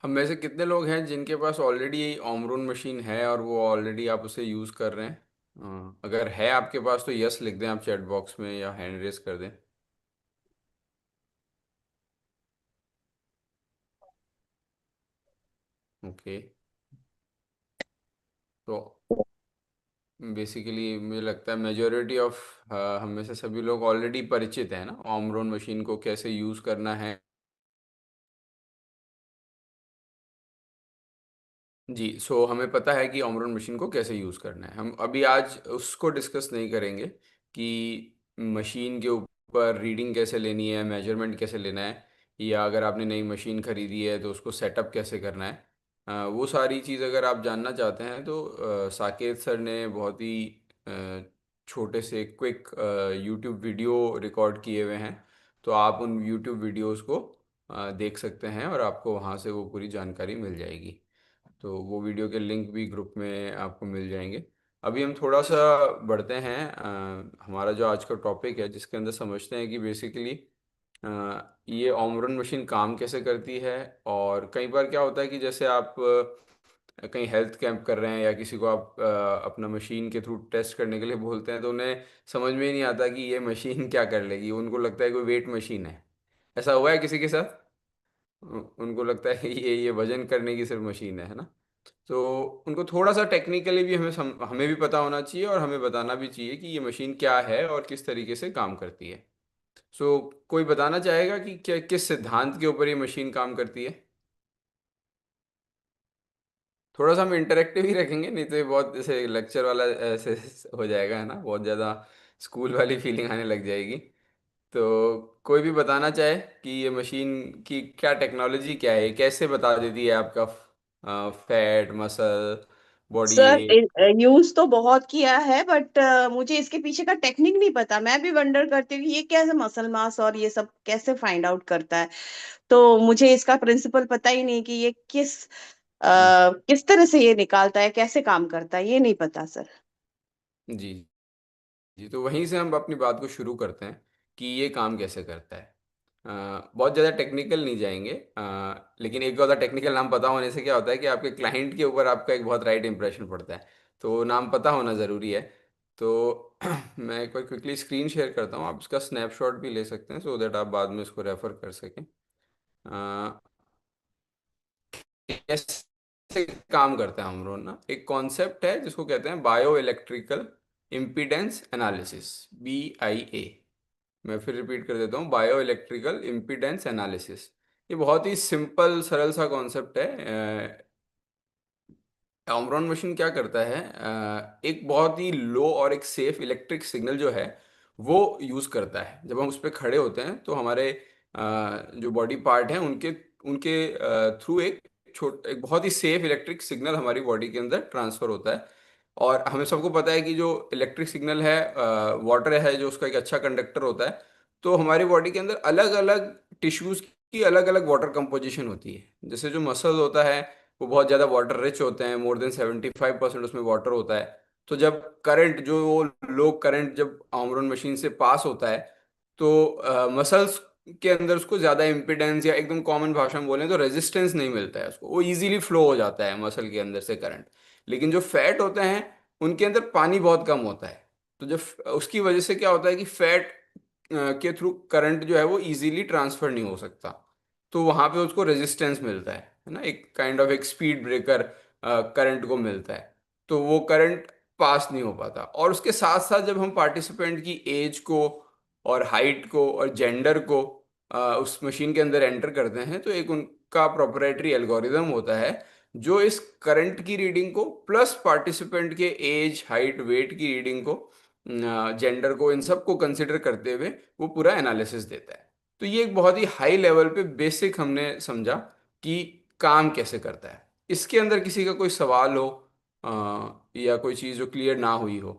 हम में से कितने लोग हैं जिनके पास ऑलरेडी ऑमरून मशीन है और वो ऑलरेडी आप उसे यूज़ कर रहे हैं? अगर है आपके पास तो यस लिख दें आप चैट बॉक्स में या हैंड रेस कर दें। ओके। तो बेसिकली मुझे लगता है मेजोरिटी ऑफ हम में से सभी लोग ऑलरेडी परिचित हैं ना ऑमरून मशीन को कैसे यूज़ करना है। जी, सो हमें पता है कि ऑमरून मशीन को कैसे यूज़ करना है। हम अभी आज उसको डिस्कस नहीं करेंगे कि मशीन के ऊपर रीडिंग कैसे लेनी है, मेजरमेंट कैसे लेना है, या अगर आपने नई मशीन खरीदी है तो उसको सेटअप कैसे करना है। वो सारी चीज़ अगर आप जानना चाहते हैं तो साकेत सर ने बहुत ही अ, छोटे से क्विक यूट्यूब वीडियो रिकॉर्ड किए हुए हैं। तो आप उन यूट्यूब वीडियोस को देख सकते हैं और आपको वहाँ से वो पूरी जानकारी मिल जाएगी। तो वो वीडियो के लिंक भी ग्रुप में आपको मिल जाएंगे। अभी हम थोड़ा सा बढ़ते हैं, हमारा जो आज का टॉपिक है जिसके अंदर समझते हैं कि बेसिकली ये ऑमरन मशीन काम कैसे करती है। और कई बार क्या होता है कि जैसे आप कहीं हेल्थ कैंप कर रहे हैं या किसी को आप अपना मशीन के थ्रू टेस्ट करने के लिए बोलते हैं तो उन्हें समझ में ही नहीं आता कि ये मशीन क्या कर लेगी। उनको लगता है कोई वेट मशीन है। ऐसा हुआ है किसी के साथ? उनको लगता है कि ये वजन करने की सिर्फ मशीन है ना। तो उनको थोड़ा सा टेक्निकली भी हमें भी पता होना चाहिए और हमें बताना भी चाहिए कि ये मशीन क्या है और किस तरीके से काम करती है। सो कोई बताना चाहेगा कि क्या किस सिद्धांत के ऊपर ये मशीन काम करती है? थोड़ा सा हम इंटरेक्टिव ही रखेंगे, नहीं तो ये बहुत जैसे लेक्चर वाला ऐसे हो जाएगा है ना, बहुत ज़्यादा स्कूल वाली फीलिंग आने लग जाएगी। तो कोई भी बताना चाहे कि ये मशीन की क्या टेक्नोलॉजी क्या है, ये कैसे बता देती है आपका fat, muscle, body sir, weight. Use तो बहुत किया है बट मुझे इसके पीछे का टेक्निक नहीं पता। मैं भी वंडर करती हूँ कि ये कैसे मसल मास और ये सब कैसे फाइंड आउट करता है। तो मुझे इसका प्रिंसिपल पता ही नहीं कि ये किस तरह से ये निकालता है, कैसे काम करता है, ये नहीं पता सर। जी जी, तो वहीं से हम अपनी बात को शुरू करते हैं कि ये काम कैसे करता है। बहुत ज़्यादा टेक्निकल नहीं जाएंगे, लेकिन एक होता टेक्निकल नाम पता होने से क्या होता है कि आपके क्लाइंट के ऊपर आपका एक बहुत राइट इंप्रेशन पड़ता है। तो नाम पता होना ज़रूरी है। तो मैं एक बार क्विकली स्क्रीन शेयर करता हूँ, आप इसका स्नैपशॉट भी ले सकते हैं सो दैट आप बाद में इसको रेफर कर सकें। कैसे काम करता है हमरोन ना, एक कॉन्सेप्ट है जिसको कहते हैं bio electrical impedance analysis, BIA। मैं फिर रिपीट कर देता हूँ, बायो इलेक्ट्रिकल इम्पीडेंस एनालिसिस। ये बहुत ही सिंपल सरल सा कॉन्सेप्ट है। ऑमरॉन मशीन क्या करता है, एक बहुत ही लो और एक सेफ इलेक्ट्रिक सिग्नल जो है वो यूज़ करता है। जब हम उस पर खड़े होते हैं तो हमारे जो बॉडी पार्ट हैं उनके उनके थ्रू एक बहुत ही सेफ इलेक्ट्रिक सिग्नल हमारी बॉडी के अंदर ट्रांसफ़र होता है। और हमें सबको पता है कि जो इलेक्ट्रिक सिग्नल है, वाटर है जो उसका एक अच्छा कंडक्टर होता है। तो हमारी बॉडी के अंदर अलग अलग टिश्यूज़ की अलग अलग वाटर कंपोजिशन होती है। जैसे जो मसल होता है वो बहुत ज़्यादा वाटर रिच होते हैं, मोर देन 75% उसमें वाटर होता है। तो जब करंट जो वो लो करंट जब आमरोन मशीन से पास होता है तो मसल्स के अंदर उसको ज़्यादा इम्पिडेंस या एकदम कॉमन भाषा में बोलें तो रेजिस्टेंस नहीं मिलता है उसको, वो इजीली फ्लो हो जाता है मसल के अंदर से करंट। लेकिन जो फैट होते हैं उनके अंदर पानी बहुत कम होता है। तो जब उसकी वजह से क्या होता है कि फैट के थ्रू करंट जो है वो इजीली ट्रांसफर नहीं हो सकता। तो वहाँ पे उसको रेजिस्टेंस मिलता है ना, एक काइंड ऑफ एक स्पीड ब्रेकर करंट को मिलता है। तो वो करंट पास नहीं हो पाता। और उसके साथ साथ जब हम पार्टिसिपेंट की एज को और हाइट को और जेंडर को उस मशीन के अंदर एंटर करते हैं तो एक उनका प्रोप्राइटरी एल्गोरिदम होता है जो इस करंट की रीडिंग को प्लस पार्टिसिपेंट के एज, हाइट, वेट की रीडिंग को, जेंडर को, इन सब को कंसिडर करते हुए वो पूरा एनालिसिस देता है। तो ये एक बहुत ही हाई लेवल पे बेसिक हमने समझा कि काम कैसे करता है। इसके अंदर किसी का कोई सवाल हो या कोई चीज़ जो क्लियर ना हुई हो?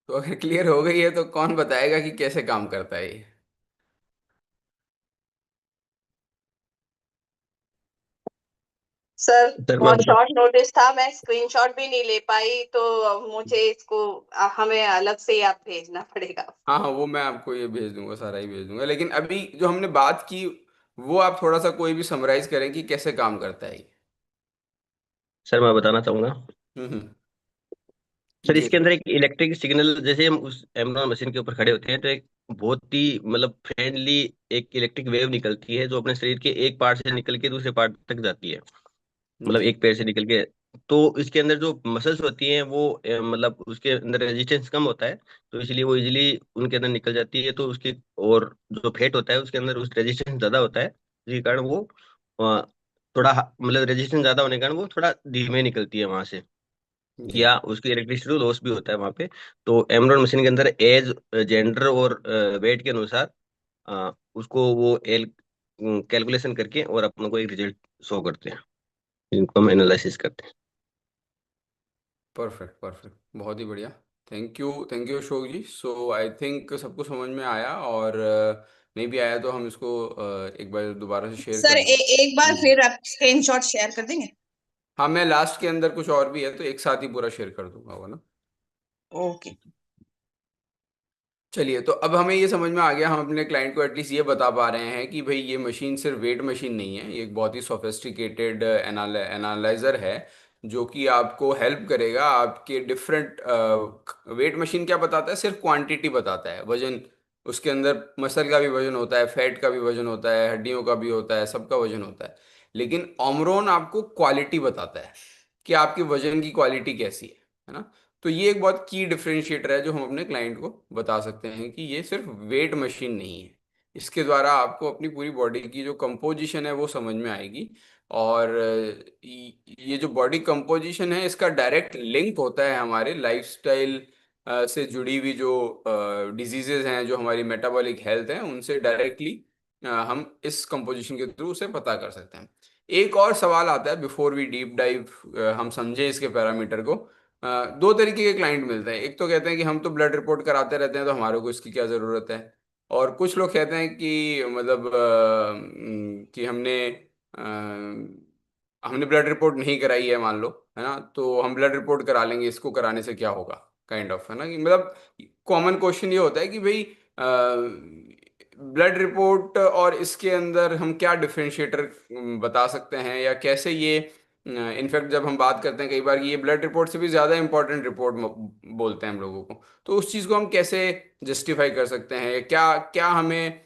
तो अगर क्लियर हो गई है तो कौन बताएगा कि कैसे काम करता है ये? सर सर मैं बहुत बता शॉर्ट नोटिस था, मैं स्क्रीनशॉट भी नहीं ले पाई, तो मुझे इसको हमें अलग से ही आप भेजना पड़ेगा। हाँ हाँ, वो मैं आपको ये भेज दूंगा, सारा ही भेज दूंगा। लेकिन अभी जो हमने बात की वो आप थोड़ा सा कोई भी समराइज करें कि कैसे काम करता है ये। सर मैं बताना चाहूंगा। हम्म। सर जी। इसके अंदर एक इलेक्ट्रिक सिग्नल, जैसे हम उस एमरॉन मशीन के ऊपर खड़े होते हैं तो एक बहुत ही मतलब फ्रेंडली एक इलेक्ट्रिक वेव निकलती है, जो अपने शरीर के एक पार्ट से निकल के दूसरे पार्ट तक जाती है, मतलब जी। एक पैर से निकल के। तो इसके अंदर जो मसल्स होती हैं वो मतलब उसके अंदर रेजिस्टेंस कम होता है, तो इसलिए वो इजीली उनके अंदर निकल जाती है। तो उसके और जो फैट होता है उसके अंदर उस रेजिस्टेंस ज्यादा होता है, जिसके कारण वो थोड़ा मतलब रेजिस्टेंस ज्यादा होने के कारण वो थोड़ा धीमे निकलती है वहां से, जी। या उसकी इलेक्ट्रिसिटी लॉस भी होता है वहां पे। तो एमरॉन मशीन के अंदर एज, जेंडर और वेट के अनुसार उसको वो एल कैलकुलेशन करके और अपने को एक रिजल्ट शो करते हैं, जिनको हम एनालिसिस करते हैं। परफेक्ट परफेक्ट, बहुत ही बढ़िया। Thank you Ashok ji. So I think सबको समझ में आया, और नहीं भी आया तो हम इसको एक बार दोबारा से शेयर सर कर दें। एक बार जी। फिर आप स्क्रीनशॉट शेयर कर देंगे? हाँ, मैं लास्ट के अंदर कुछ और भी है तो एक साथ ही पूरा शेयर कर दूंगा वो ना। ओके। चलिए, तो अब हमें ये समझ में आ गया, हम अपने क्लाइंट को एटलीस्ट ये बता पा रहे हैं कि भाई ये मशीन सिर्फ वेट मशीन नहीं है, ये एक बहुत ही सोफिस्टिकेटेड एनालाइजर है जो कि आपको हेल्प करेगा आपके डिफरेंट। वेट मशीन क्या बताता है? सिर्फ क्वांटिटी बताता है, वजन। उसके अंदर मसल का भी वजन होता है, फैट का भी वजन होता है, हड्डियों का भी होता है, सबका वजन होता है। लेकिन ओमरोन आपको क्वालिटी बताता है कि आपके वजन की क्वालिटी कैसी है ना। तो ये एक बहुत की डिफरेंशिएटर है जो हम अपने क्लाइंट को बता सकते हैं कि ये सिर्फ वेट मशीन नहीं है। इसके द्वारा आपको अपनी पूरी बॉडी की जो कंपोजिशन है वो समझ में आएगी। और ये जो बॉडी कंपोजिशन है इसका डायरेक्ट लिंक होता है हमारे लाइफस्टाइल से जुड़ी हुई जो डिजीजेज हैं, जो हमारी मेटाबॉलिक हेल्थ है, उनसे डायरेक्टली हम इस कंपोजिशन के थ्रू उसे पता कर सकते हैं। एक और सवाल आता है बिफोर वी डीप डाइव, हम समझें इसके पैरामीटर को। दो तरीके के क्लाइंट मिलते हैं। एक तो कहते हैं कि हम तो ब्लड रिपोर्ट कराते रहते हैं तो हमारे को इसकी क्या ज़रूरत है। और कुछ लोग कहते हैं कि मतलब कि हमने ब्लड रिपोर्ट नहीं कराई है मान लो, है ना, तो हम ब्लड रिपोर्ट करा लेंगे, इसको कराने से क्या होगा, काइंड ऑफ, है ना, कि मतलब कॉमन क्वेश्चन ये होता है कि भाई ब्लड रिपोर्ट और इसके अंदर हम क्या डिफरेंशिएटर बता सकते हैं, या कैसे ये इनफैक्ट जब हम बात करते हैं कई बार कि ये ब्लड रिपोर्ट से भी ज़्यादा इंपॉर्टेंट रिपोर्ट बोलते हैं हम लोगों को, तो उस चीज़ को हम कैसे जस्टिफाई कर सकते हैं? क्या क्या हमें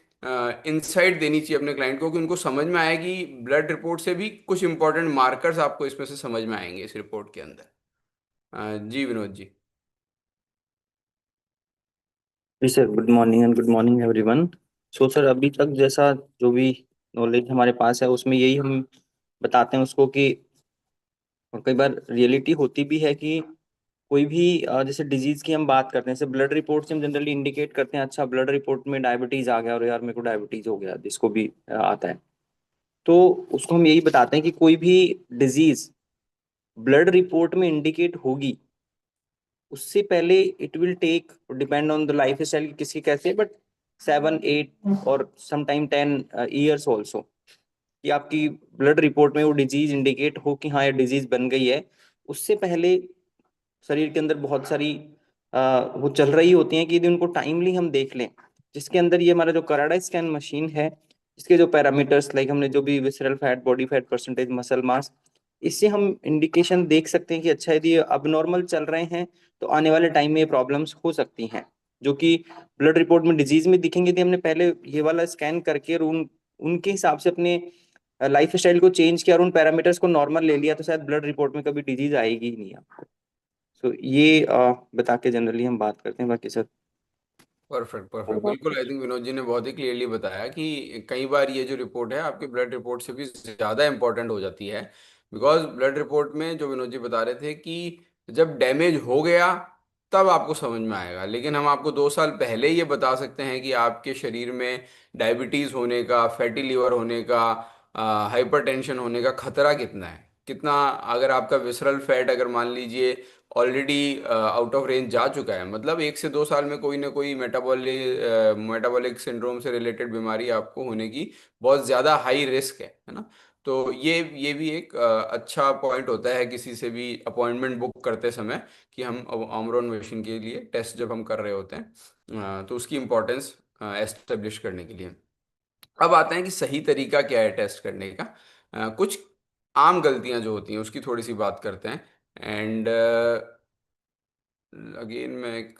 इंसाइट देनी चाहिए अपने क्लाइंट को कि उनको समझ में आए कि ब्लड रिपोर्ट से भी कुछ इंपॉर्टेंट मार्कर्स आपको इसमें से समझ में आएंगे इस रिपोर्ट के अंदर। जी विनोद जी। जी sir, good morning and good morning everyone. So sir, अभी तक जैसा जो भी नॉलेज हमारे पास है उसमें यही हम बताते हैं उसको कि, और कई बार रियलिटी होती भी है कि कोई भी जैसे डिजीज की हम बात करते हैं, जैसे ब्लड रिपोर्ट से हम जनरली इंडिकेट करते हैं, अच्छा ब्लड रिपोर्ट में डायबिटीज आ गया और यार मेरे को डायबिटीज हो गया, जिसको भी आता है। तो उसको हम यही बताते हैं कि कोई भी डिजीज ब्लड रिपोर्ट में इंडिकेट होगी उससे पहले it will take, depend on the lifestyle किसकी कैसे, बट 7 8 और समटाइम 10 ईयर्स ऑल्सो, कि आपकी ब्लड रिपोर्ट में वो डिजीज इंडिकेट हो कि हाँ ये डिजीज बन गई है। उससे पहले शरीर के अंदर बहुत सारी वो चल रही होती हैं कि यदि उनको टाइमली हम देख लें, जिसके अंदर ये हमारा जो कराडा स्कैन मशीन है, इसके जो पैरामीटर्स लाइक हमने जो भी visceral fat, body fat percentage, muscle mass, इससे हम इंडिकेशन देख सकते हैं कि अच्छा यदि ये अब नॉर्मल चल रहे हैं तो आने वाले टाइम में ये प्रॉब्लम्स हो सकती हैं, जो कि ब्लड रिपोर्ट में डिजीज में दिखेंगे। यदि हमने पहले ये वाला स्कैन करके और उनके हिसाब से अपने लाइफ स्टाइल को चेंज किया और उन पैरामीटर्स को नॉर्मल ले लिया, तो शायद ब्लड रिपोर्ट में कभी डिजीज आएगी ही नहीं आपको। सो ये बता के जनरली हम बात करते हैं, बाकी सर। परफेक्ट परफेक्ट, बिल्कुल। आई थिंक विनोद जी ने बहुत ही क्लियरली बताया कि कई बार ये जो रिपोर्ट है आपके ब्लड रिपोर्ट से भी ज़्यादा इंपॉर्टेंट हो जाती है। बिकॉज ब्लड रिपोर्ट में जो विनोद जी बता रहे थे कि जब डैमेज हो गया तब आपको समझ में आएगा, लेकिन हम आपको 2 साल पहले ये बता सकते हैं कि आपके शरीर में डायबिटीज़ होने का, फैटी लिवर होने का, हाइपरटेंशन होने का खतरा कितना है, कितना। अगर आपका विसरल फैट अगर मान लीजिए ऑलरेडी आउट ऑफ रेंज जा चुका है, मतलब 1 से 2 साल में कोई ना कोई मेटाबॉलिक सिंड्रोम से रिलेटेड बीमारी आपको होने की बहुत ज़्यादा हाई रिस्क है ना। तो ये भी एक अच्छा पॉइंट होता है किसी से भी अपॉइंटमेंट बुक करते समय, कि हम आमरोन मशीन के लिए टेस्ट जब हम कर रहे होते हैं, तो उसकी इम्पोर्टेंस एस्टेब्लिश करने के लिए। अब आते हैं कि सही तरीका क्या है टेस्ट करने का। कुछ आम गलतियां जो होती हैं उसकी थोड़ी सी बात करते हैं। एंड अगेन मैं एक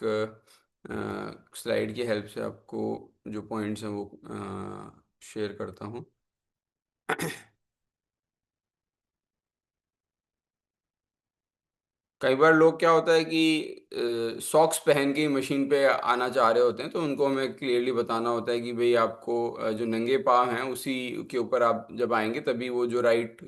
स्लाइड की हेल्प से आपको जो पॉइंट्स हैं वो शेयर करता हूँ। कई बार लोग क्या होता है कि सॉक्स पहन के मशीन पे आना चाह रहे होते हैं, तो उनको हमें क्लियरली बताना होता है कि भाई आपको जो नंगे पाँव हैं उसी के ऊपर आप जब आएंगे तभी वो जो राइट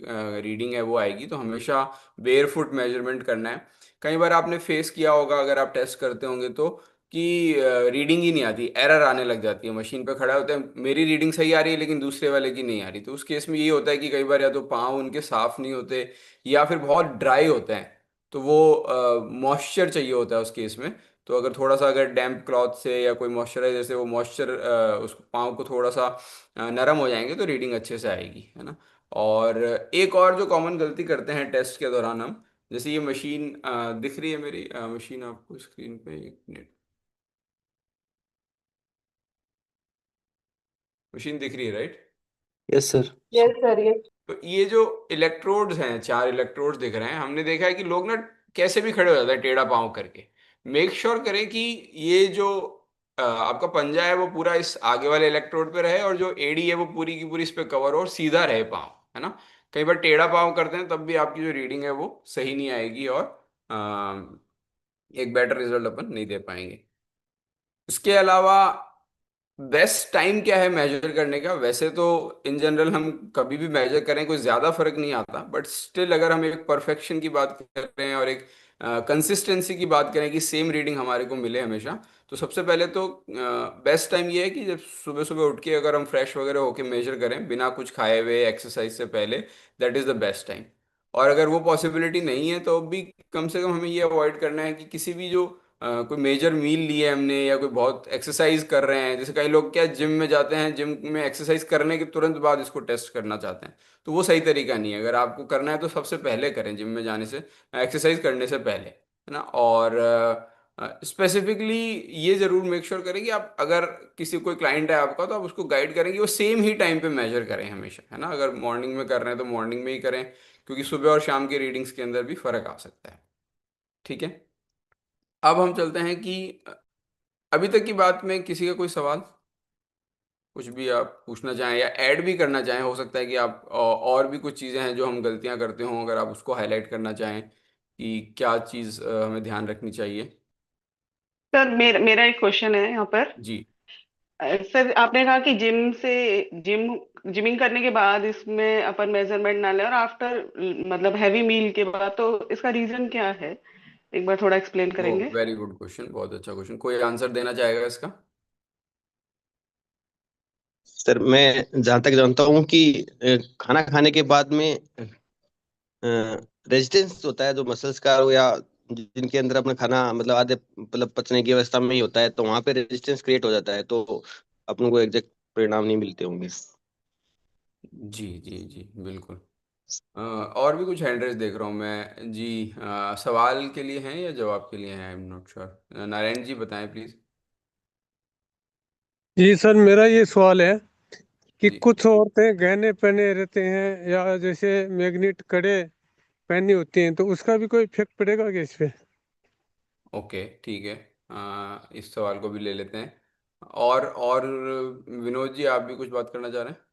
रीडिंग है वो आएगी। तो हमेशा बेयर फुट मेजरमेंट करना है। कई बार आपने फेस किया होगा अगर आप टेस्ट करते होंगे तो, कि रीडिंग ही नहीं आती, एरर आने लग जाती है। मशीन पे खड़ा होता है, मेरी रीडिंग सही आ रही है लेकिन दूसरे वाले की नहीं आ रही। तो उस केस में ये होता है कि कई बार या तो पाँव उनके साफ नहीं होते या फिर बहुत ड्राई होते हैं, तो वो मॉइस्चर चाहिए होता है उस केस में। तो अगर थोड़ा सा अगर डैम्प क्लॉथ से या कोई मॉइस्चराइजर से वो मॉइस्चर उस पाँव को थोड़ा सा नरम हो जाएंगे तो रीडिंग अच्छे से आएगी, है ना। और एक और जो कॉमन गलती करते हैं टेस्ट के दौरान हम, जैसे ये मशीन दिख रही है मेरी मशीन आपको स्क्रीन पे, एक मिनट, मशीन दिख रही है right? Yes sir. Yes sir, yes. तो ये जो इलेक्ट्रोड्स हैं, 4 इलेक्ट्रोड्स दिख रहे हैं, हमने देखा है कि लोग ना कैसे भी खड़े हो जाते हैं टेढ़ा पाँव करके। मेक श्योर करें कि ये जो आपका पंजा है वो पूरा इस आगे वाले इलेक्ट्रोड पे रहे, और जो एड़ी है वो पूरी की पूरी इस पे कवर हो और सीधा रहे पाँव, है ना। कई बार टेढ़ा पाँव करते हैं तब भी आपकी जो रीडिंग है वो सही नहीं आएगी, और एक बेटर रिजल्ट अपन नहीं दे पाएंगे। इसके अलावा बेस्ट टाइम क्या है मेजर करने का? वैसे तो इन जनरल हम कभी भी मेजर करें कोई ज़्यादा फर्क नहीं आता, बट स्टिल अगर हम एक परफेक्शन की बात करें और एक कंसिस्टेंसी की बात करें कि सेम रीडिंग हमारे को मिले हमेशा, तो सबसे पहले तो बेस्ट टाइम ये है कि जब सुबह सुबह उठ के अगर हम फ्रेश वगैरह होके मेजर करें बिना कुछ खाए हुए एक्सरसाइज से पहले, that is the best time. और अगर वो पॉसिबिलिटी नहीं है तो भी कम से कम हमें ये अवॉइड करना है कि किसी भी जो कोई मेजर मील लिए हमने या कोई बहुत एक्सरसाइज कर रहे हैं, जैसे कई लोग क्या जिम में जाते हैं, जिम में एक्सरसाइज करने के तुरंत बाद इसको टेस्ट करना चाहते हैं, तो वो सही तरीका नहीं है। अगर आपको करना है तो सबसे पहले करें, जिम में जाने से, एक्सरसाइज करने से पहले, है ना। और स्पेसिफिकली ये जरूर मेक श्योर करें कि आप अगर किसी कोई क्लाइंट है आपका तो आप उसको गाइड करें कि वो सेम ही टाइम पे मेजर करें हमेशा, है ना। अगर मॉर्निंग में कर रहे हैं तो मॉर्निंग में ही करें, क्योंकि सुबह और शाम के रीडिंग्स के अंदर भी फर्क आ सकता है। ठीक है, अब हम चलते हैं कि अभी तक की बात में किसी का कोई सवाल, कुछ भी आप पूछना चाहें या ऐड भी करना चाहें, हो सकता है कि आप और भी कुछ चीज़ें हैं जो हम गलतियां करते हों, अगर आप उसको हाईलाइट करना चाहें कि क्या चीज़ हमें ध्यान रखनी चाहिए। सर, मेरा एक क्वेश्चन है यहाँ पर। जी। सर, आपने कहा कि जिमिंग करने के बाद इसमें अपन मेजरमेंट ना लें, और आफ्टर मतलब हैवी मील के बाद, तो इसका रीजन क्या है? एक बार थोड़ा एक्सप्लेन वो करेंगे? वेरी गुड क्वेश्चन, बहुत अच्छा क्वेश्चन। कोई आंसर देना चाहेगा इसका? सर मैं जहाँ तक जानता हूँ कि खाना खाने के बाद में रेजिस्टेंस होता है जो मसल्स का, या जिनके अंदर अपना खाना मतलब आधे मतलब पचने की अवस्था में ही होता है, तो वहां पे रेजिस्टेंस क्रिएट हो जाता है, तो अपन को एग्जैक्ट परिणाम नहीं मिलते होंगे। जी जी जी बिल्कुल। और भी कुछ हैंड रेज देख रहा हूँ मैं जी। सवाल के लिए हैं या जवाब के लिए हैं? I am not sure. Narayan ji बताएं प्लीज। जी सर, मेरा ये सवाल है कि जी। कुछ औरतें गहने पहने रहते हैं या जैसे मैग्नेट कड़े पहनी होती हैं, तो उसका भी कोई इफेक्ट पड़ेगा क्या इस पे? ओके ठीक है, इस सवाल को भी ले लेते हैं। और विनोद जी आप भी कुछ बात करना चाह रहे हैं?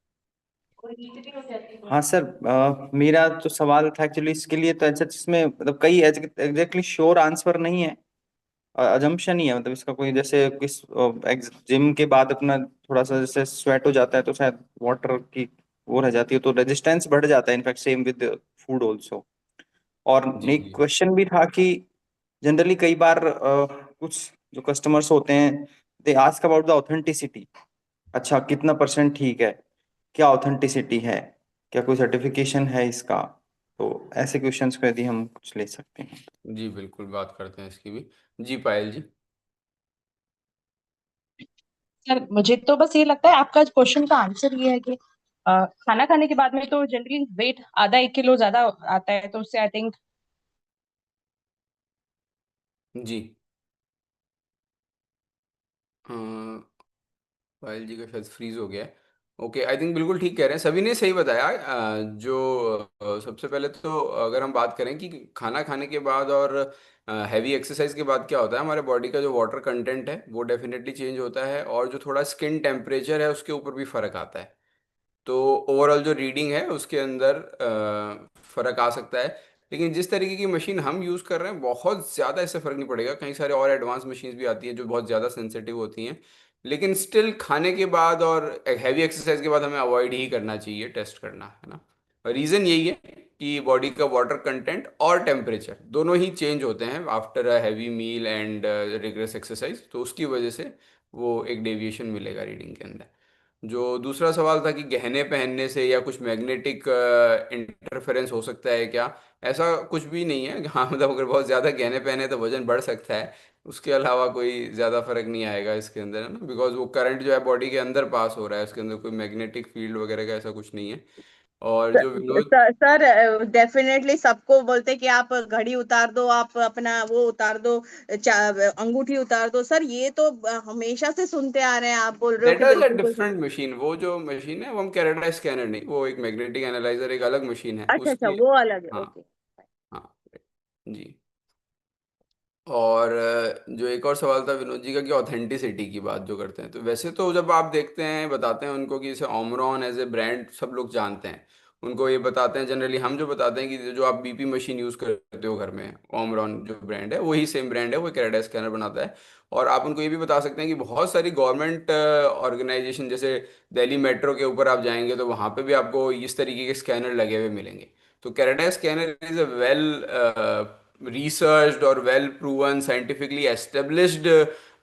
हाँ सर, मेरा जो सवाल था एक्चुअली इसके लिए, तो ऐसा जिसमें मतलब कई एग्जैक्टली श्योर आंसर नहीं है, अजम्पशन ही है। मतलब इसका कोई जैसे किस जिम के बाद अपना थोड़ा सा जैसे स्वेट हो जाता है तो शायद वाटर की वो रह जाती है, तो रेजिस्टेंस बढ़ जाता है, in fact same with food also. और जी एक जी क्वेश्चन भी था कि जनरली कई बार कुछ जो कस्टमर्स होते हैं, they ask about the authenticity. अच्छा, कितना परसेंट ठीक है, क्या ऑथेंटिसिटी है, क्या कोई सर्टिफिकेशन है इसका? तो ऐसे क्वेश्चंस को यदि हम कुछ ले सकते हैं। जी बिल्कुल, बात करते हैं इसकी भी। जी पायल जी। सर, मुझे तो बस ये लगता है आपका क्वेश्चन का आंसर ये है कि खाना खाने के बाद में तो जनरली वेट आधा 1 किलो ज्यादा आता है, तो उससे आई थिंक जी। पायल जी का शायद फ्रीज हो गया है। ओके, आई थिंक बिल्कुल ठीक कह रहे हैं, सभी ने सही बताया। सबसे पहले तो अगर हम बात करें कि खाना खाने के बाद और हैवी एक्सरसाइज के बाद क्या होता है, हमारे बॉडी का जो वाटर कंटेंट है वो डेफिनेटली चेंज होता है, और जो थोड़ा स्किन टेम्परेचर है उसके ऊपर भी फर्क आता है। तो ओवरऑल जो रीडिंग है उसके अंदर फर्क आ सकता है। लेकिन जिस तरीके की मशीन हम यूज़ कर रहे हैं बहुत ज़्यादा इससे फ़र्क नहीं पड़ेगा। कई सारे और एडवांस मशीन्स भी आती हैं जो बहुत ज़्यादा सेंसिटिव होती हैं, लेकिन स्टिल खाने के बाद और हैवी एक्सरसाइज के बाद हमें अवॉइड ही करना चाहिए टेस्ट करना, है ना। रीज़न यही है कि बॉडी का वाटर कंटेंट और टेम्परेचर दोनों ही चेंज होते हैं after a heavy meal and rigorous exercise, तो उसकी वजह से वो एक डेविएशन मिलेगा रीडिंग के अंदर। जो दूसरा सवाल था कि गहने पहनने से या कुछ मैग्नेटिक इंटरफेरेंस हो सकता है क्या, ऐसा कुछ भी नहीं है। हाँ मतलब अगर बहुत ज़्यादा गहने पहने तो वजन बढ़ सकता है, उसके अलावा कोई ज़्यादा फर्क नहीं आएगा इसके अंदर, है ना, बिकॉज वो करंट जो है बॉडी के अंदर पास हो रहा है, उसके अंदर कोई मैग्नेटिक फील्ड वगैरह का ऐसा कुछ नहीं है। और जो विनोद, सर डेफिनेटली सबको बोलते कि आप घड़ी उतार दो, आप अपना वो उतार दो, अंगूठी उतार दो। सर ये तो हमेशा से सुनते आ रहे हैं, आप बोल रहे हो दैट कि इज अ बिल्कुल कोई। Different machine. वो जो मशीन है वो हम कैरेटा स्कैनर नहीं, वो एक मैग्नेटिक एनालाइजर, एक अलग मशीन है अच्छा अच्छा, उसकी। वो अलग है, हाँ। ओके। हाँ जी। और जो एक और सवाल था विनोद जी का कि ऑथेंटिसिटी की बात जो करते हैं, तो वैसे तो जब आप देखते हैं बताते हैं उनको कि जैसे ओमरॉन एज ए ब्रांड सब लोग जानते हैं, उनको ये बताते हैं जनरली, हम जो बताते हैं कि जो आप बीपी मशीन यूज़ करते हो घर में, ओमरॉन जो ब्रांड है वही सेम ब्रांड है, वो कैरेटा स्कैनर बनाता है। और आप उनको ये भी बता सकते हैं कि बहुत सारी गवर्नमेंट ऑर्गेनाइजेशन जैसे दिल्ली मेट्रो के ऊपर आप जाएंगे तो वहाँ पे भी आपको इस तरीके के स्कैनर लगे हुए मिलेंगे। तो कैरेटा scanner is a well researched और well proven scientifically established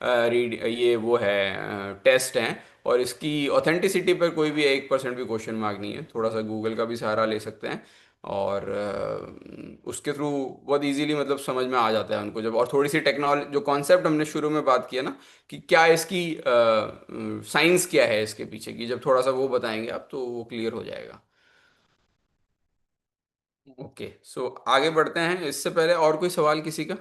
read ये वो है टेस्ट हैं, और इसकी ऑथेंटिसिटी पर कोई भी 1% भी क्वेश्चन मार्क नहीं है। थोड़ा सा गूगल का भी सहारा ले सकते हैं, और उसके थ्रू बहुत इजीली मतलब समझ में आ जाता है उनको जब। और थोड़ी सी टेक्नोलॉजी जो कॉन्सेप्ट हमने शुरू में बात किया ना कि क्या इसकी साइंस क्या है इसके पीछे की, जब थोड़ा सा वो बताएंगे आप तो वो क्लियर हो जाएगा। ओके, सो आगे बढ़ते हैं। इससे पहले और कोई सवाल किसी का?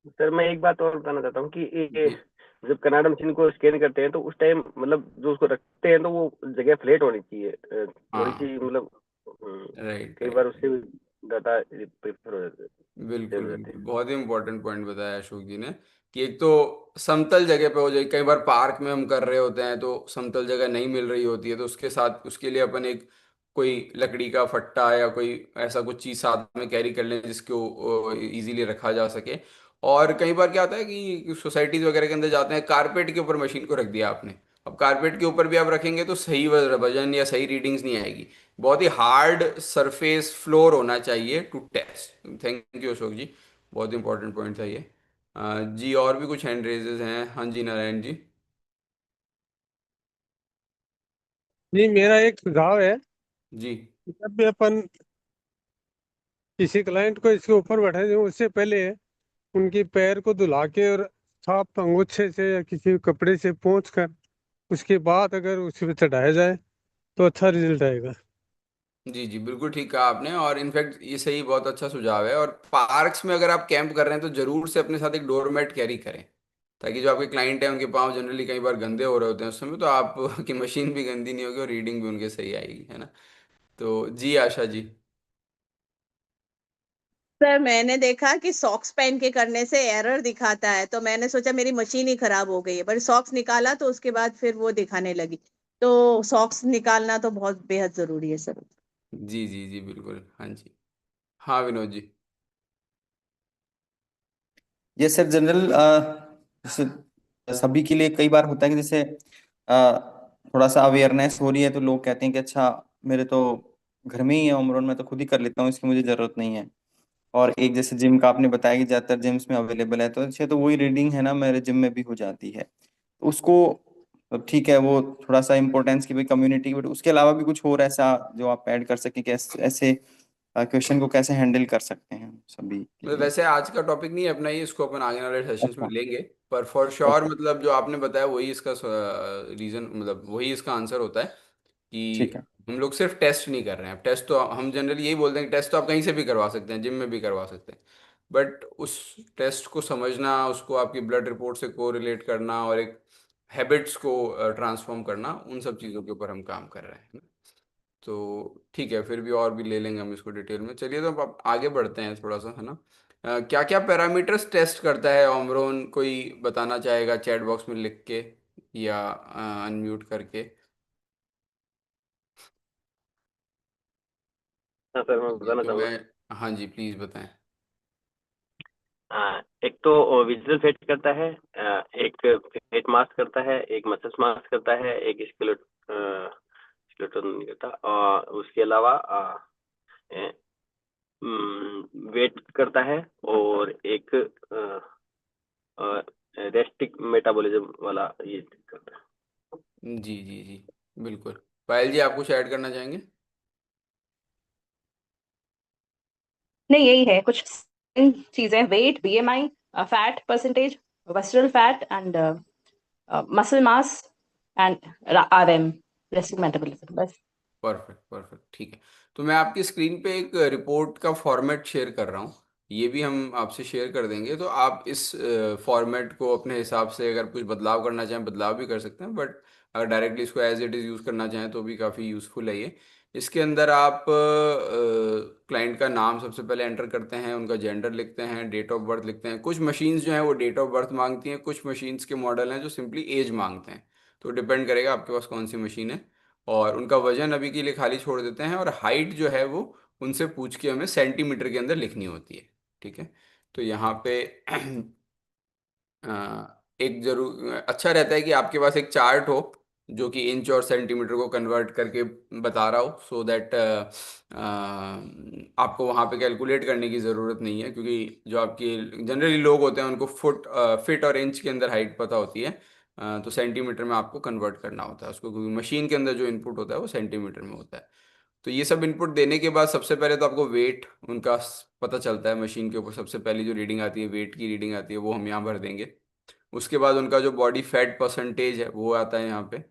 सर मैं एक बात और बताना चाहता हूँ कि ये जी। जब कनाडा मशीन को स्कैन करते हैं तो उस टाइम मतलब जो उसको रखते हैं तो वो जगह फ्लैट होनी चाहिए, थोड़ी सी हाँ, मतलब राइट कई बार राइट। उससे डाटा प्रेफर हो जाते बिल्कुल सेव हो जाते बिल्कुल, हैं। बहुत ही इंपॉर्टेंट पॉइंट बताया अशोक जी ने कि एक तो समतल जगह पे हो जाए। कई बार पार्क में हम कर रहे होते हैं तो समतल जगह नहीं मिल रही होती है, तो उसके साथ उसके लिए अपन एक कोई लकड़ी का फट्टा या कोई ऐसा कुछ चीज़ साथ में कैरी कर लें जिसको इजीली रखा जा सके। और कई बार क्या होता है कि सोसाइटीज वगैरह के अंदर जाते हैं, कारपेट के ऊपर मशीन को रख दिया आपने, अब कारपेट के ऊपर भी आप रखेंगे तो सही वजन या सही रीडिंग्स नहीं आएगी। बहुत ही हार्ड सरफेस फ्लोर होना चाहिए to test. Thank you Ashok ji, बहुत इंपॉर्टेंट पॉइंट था ये। जी और भी कुछ हैंड रेजेस हैं? हाँ जी, नारायण जी। जी मेरा एक सुझाव है जी। कि जब भी अपन किसी क्लाइंट को इसके ऊपर बैठा दें उससे पहले उनकी पैर को धुला के और साफ अंगूछे से या किसी कपड़े से पोंछ कर उसके बाद अगर उस पे चढ़ाया जाए तो अच्छा रिजल्ट आएगा। जी जी, बिल्कुल ठीक कहा आपने, और इनफैक्ट ये सही बहुत अच्छा सुझाव है। और पार्क्स में अगर आप कैंप कर रहे हैं तो जरूर से अपने साथ एक डोरमेट कैरी करें, ताकि जो आपके क्लाइंट हैं उनके पाँव जनरली कई बार गंदे हो रहे होते हैं उस समय, तो आपकी मशीन भी गंदी नहीं होगी और रीडिंग भी उनके सही आएगी, है ना। तो जी आशा जी। सर मैंने देखा कि सॉक्स पहन के करने से एरर दिखाता है, तो मैंने सोचा मेरी मशीन ही खराब हो गई है, पर सॉक्स निकाला तो उसके बाद फिर वो दिखाने लगी। तो सॉक्स निकालना तो बहुत बेहद जरूरी है सर। जी जी जी बिल्कुल, हाँ जी। हाँ विनोद जी। ये सर जनरल जैसे सभी के लिए कई बार होता है कि जैसे थोड़ा सा अवेयरनेस हो रही है तो लोग कहते हैं कि अच्छा मेरे तो घर में ही है उम्र, मैं तो खुद ही कर लेता हूँ, इसकी मुझे जरूरत नहीं है। और एक जैसे जिम का आपने बताया कि ज्यादातर जिम्स में अवेलेबल है, तो अच्छा तो वही रीडिंग है ना मेरे जिम में भी हो जाती है, तो उसको तो ठीक है वो थोड़ा सा इम्पोर्टेंस की भाई कम्युनिटी, बट उसके अलावा भी कुछ और ऐसा जो आप ऐड कर सकें कि ऐसे क्वेश्चन को कैसे हैंडल कर सकते हैं हम सभी के मतलब लिए। वैसे आज का टॉपिक नहीं है अपना, ही इसको अपन आगे वाले सेशंस में अच्छा। लेंगे। पर फॉर श्योर ओके। मतलब जो आपने बताया वही इसका रीजन, मतलब वही इसका आंसर होता है ठीक कि है। हम लोग सिर्फ टेस्ट नहीं कर रहे हैं। टेस्ट तो हम जनरली यही बोलते हैं कि टेस्ट तो आप कहीं से भी करवा सकते हैं, जिम में भी करवा सकते हैं। बट उस टेस्ट को समझना, उसको आपकी ब्लड रिपोर्ट से कोरिलेट करना और एक हैबिट्स को ट्रांसफॉर्म करना, उन सब चीज़ों के ऊपर हम काम कर रहे हैं। तो ठीक है, फिर भी और भी ले लेंगे हम इसको डिटेल में। चलिए तो अब आगे बढ़ते हैं थोड़ा सा, है ना। क्या क्या पैरामीटर्स टेस्ट करता है ओमरोन, कोई बताना चाहेगा चैट बॉक्स में लिख के या अनम्यूट करके? हाँ सर, मैं चलिए बताना तो चाहूंगा। मैं, हाँ जी प्लीज़ बताएं। एक तो विजुअल फेट करता है, एक फेट मास करता है, एक मसल्स मास करता है, एक स्केलेटन नहीं करता, और उसके अलावा वेट करता है, और एक रेस्टिक मेटाबॉलिज्म वाला ये करता है। जी जी जी, बिल्कुल। पायल जी, आप कुछ ऐड करना चाहेंगे? नहीं, यही है कुछ चीजें, weight, BMI, fat percentage, visceral fat and muscle mass and RM, resting metabolism, बस। परफेक्ट परफेक्ट, ठीक है। तो मैं आपकी स्क्रीन पे एक रिपोर्ट का फॉर्मेट शेयर कर रहा हूँ, ये भी हम आपसे शेयर कर देंगे। तो आप इस फॉर्मेट को अपने हिसाब से अगर कुछ बदलाव करना चाहें बदलाव भी कर सकते हैं, बट अगर डायरेक्टली इसको एज इट इज़ यूज़ करना चाहें तो भी काफ़ी यूज़फुल है ये। इसके अंदर आप क्लाइंट का नाम सबसे पहले एंटर करते हैं, उनका जेंडर लिखते हैं, डेट ऑफ बर्थ लिखते हैं। कुछ मशीन्स जो हैं वो डेट ऑफ बर्थ मांगती हैं, कुछ मशीन्स के मॉडल हैं जो सिंपली एज मांगते हैं। तो डिपेंड करेगा आपके पास कौन सी मशीन है। और उनका वजन अभी के लिए खाली छोड़ देते हैं, और हाइट जो है वो उनसे पूछ के हमें सेंटीमीटर के अंदर लिखनी होती है। ठीक है। तो यहाँ पे एक जरूर अच्छा रहता है कि आपके पास एक चार्ट हो जो कि इंच और सेंटीमीटर को कन्वर्ट करके बता रहा हो, सो दैट आपको वहाँ पे कैलकुलेट करने की ज़रूरत नहीं है। क्योंकि जो आपकी जनरली लोग होते हैं उनको फिट और इंच के अंदर हाइट पता होती है, तो सेंटीमीटर में आपको कन्वर्ट करना होता है उसको, क्योंकि मशीन के अंदर जो इनपुट होता है वो सेंटीमीटर में होता है। तो ये सब इनपुट देने के बाद सबसे पहले तो आपको वेट उनका पता चलता है मशीन के ऊपर। सबसे पहली जो रीडिंग आती है, वेट की रीडिंग आती है, वो हम यहाँ भर देंगे। उसके बाद उनका जो बॉडी फैट परसेंटेज है वो आता है यहाँ पे।